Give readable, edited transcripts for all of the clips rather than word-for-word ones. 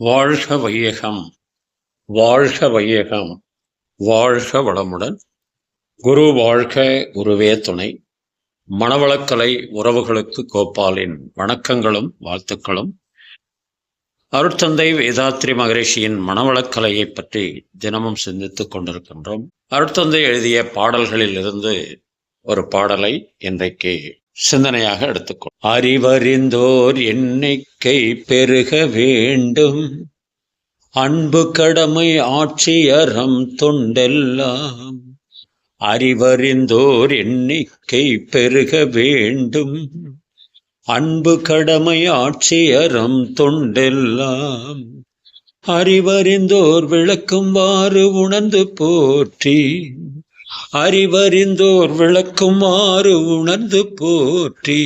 வாழ்க வையகம், வாழ்க வையகம், வாழ்க வளமுடன். குரு வாழ்க, குருவே துணை. மனவளக்கலை உறவுகளுக்கு கோபாலின் வணக்கங்களும் வாழ்த்துக்களும். அருட்தந்தை வேதாத்ரி மகரிஷியின் மனவளக்கலையை பற்றி தினமும் சிந்தித்துக் கொண்டிருக்கின்றோம். அருட்தந்தை எழுதிய பாடல்களில் இருந்து ஒரு பாடலை இன்றைக்கு சிந்தனையாக எடுத்துக்கொள். அறிவறிந்தோர் எண்ணிக்கை பெருக வேண்டும், அன்பு கடமை ஆட்சியறம் தொண்டெல்லாம். அறிவறிந்தோர் எண்ணிக்கை பெருக வேண்டும், அன்பு கடமை ஆட்சியறம் தொண்டெல்லாம். அறிவறிந்தோர் விளக்குமாறு உணர்ந்து போற்றி, அறிவறிந்தோர் விளக்குமாறு உணர்ந்து போற்றி.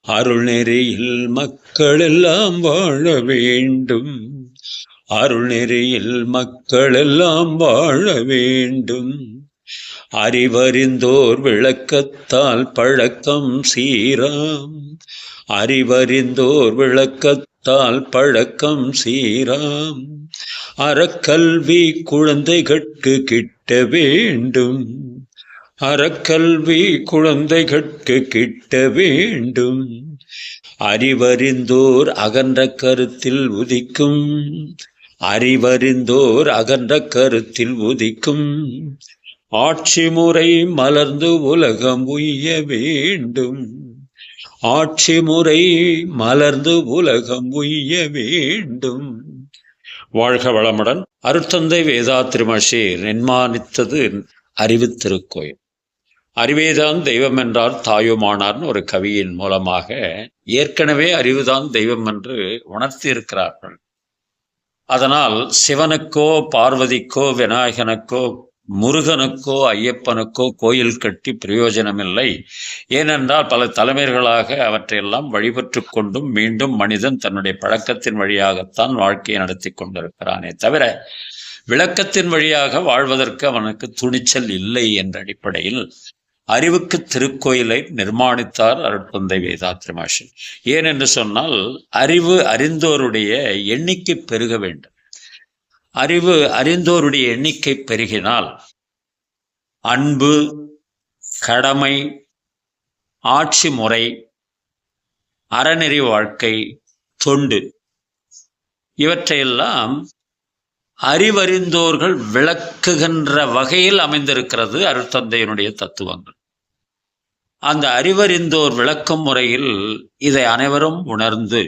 அருள் நெறியில் மக்கள் எல்லாம் வாழ வேண்டும், அருள் நெறியில் மக்கள் எல்லாம் வாழ வேண்டும். அறிவறிந்தோர் விளக்கத்தால் பழக்கம் சீராம், அறிவறிந்தோர் விளக்கத்தால் பழக்கம் சீராம். அறக்கல்வி குழந்தைகட்கு கிட்ட வேண்டும், அறக்கல்வி குழந்தைகட்கு கிட்ட வேண்டும். அறிவறிந்தோர் அகன்ற கருத்தில் உதிக்கும், அறிவறிந்தோர் அகன்ற கருத்தில் உதிக்கும். ஆட்சி முறை மலர்ந்து உலகம் உய்ய வேண்டும், ஆட்சி முறை மலர்ந்து உலகம் உய்ய வேண்டும். வாழ்க வளமுடன். அருட்தந்தை வேதாத்ரி மகரிஷி நிர்மாணித்தது அறிவு திருக்கோயில். அறிவேதான் தெய்வம் என்றார் தாயுமானார்னு ஒரு கவியின் மூலமாக ஏற்கனவே அறிவுதான் தெய்வம் என்று உணர்த்தி இருக்கிறார்கள். அதனால் சிவனுக்கோ பார்வதிக்கோ விநாயகனுக்கோ முருகனுக்கோ ஐயப்பனுக்கோ கோயில் கட்டி பிரயோஜனமில்லை. ஏனென்றால் பல தலைமைகளாக அவற்றையெல்லாம் வழிபட்டு கொண்டும் மீண்டும் மனிதன் தன்னுடைய பழக்கத்தின் வழியாகத்தான் வாழ்க்கையை நடத்தி கொண்டிருக்கிறானே தவிர விளக்கத்தின் வழியாக வாழ்வதற்கு அவனுக்கு துணிச்சல் இல்லை என்ற அடிப்படையில் அறிவுக்கு திருக்கோயிலை நிர்மாணித்தார் அருட்தந்தை வேதாத்ரி மகரிஷி. ஏனென்று சொன்னால் அறிவு அறிந்தோருடைய எண்ணிக்கை பெருக வேண்டும். அறிவு அறிந்தோருடைய எண்ணிக்கை பெருகினால் அன்பு, கடமை, ஆட்சி முறை, அறநெறி வாழ்க்கை, தொண்டு இவற்றையெல்லாம் அறிவறிந்தோர்கள் விளக்குகின்ற வகையில் அமைந்திருக்கிறது அருட்தந்தையினுடைய தத்துவங்கள். அந்த அறிவறிந்தோர் விளக்கும் முறையில் இதை அனைவரும் உணர்ந்து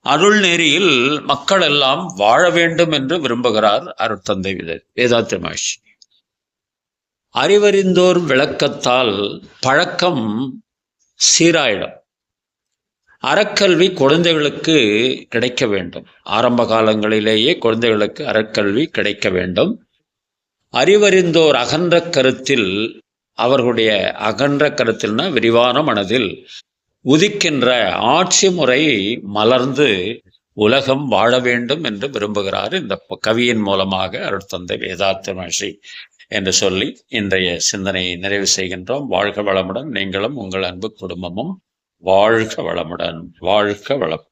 அருள் நெறியில் மக்கள் எல்லாம் வாழ வேண்டும் என்று விரும்புகிறார் அருட்தந்தை வேதாத்ரி மகரிஷி. அறிவறிந்தோர் விளக்கத்தால் பழக்கம் சீராயிடும். அறக்கல்வி குழந்தைகளுக்கு கிடைக்க வேண்டும். ஆரம்ப காலங்களிலேயே குழந்தைகளுக்கு அறக்கல்வி கிடைக்க வேண்டும். அறிவறிந்தோர் அகன்ற கருத்தில், அவர்களுடைய அகன்ற கருத்தில்னா விரிவான மனதில் உதிக்கின்ற ஆட்சி முறை மலர்ந்து உலகம் வாழ வேண்டும் என்று விரும்புகிறார் இந்த கவியின் மூலமாக அருட்தந்தை வேதாத்ரி மகரிஷி என்று சொல்லி இன்றைய சிந்தனையை நிறைவு செய்கின்றோம். வாழ்க வளமுடன். நீங்களும் உங்கள் அன்பு குடும்பமும் வாழ்க வளமுடன், வாழ்க வளம்.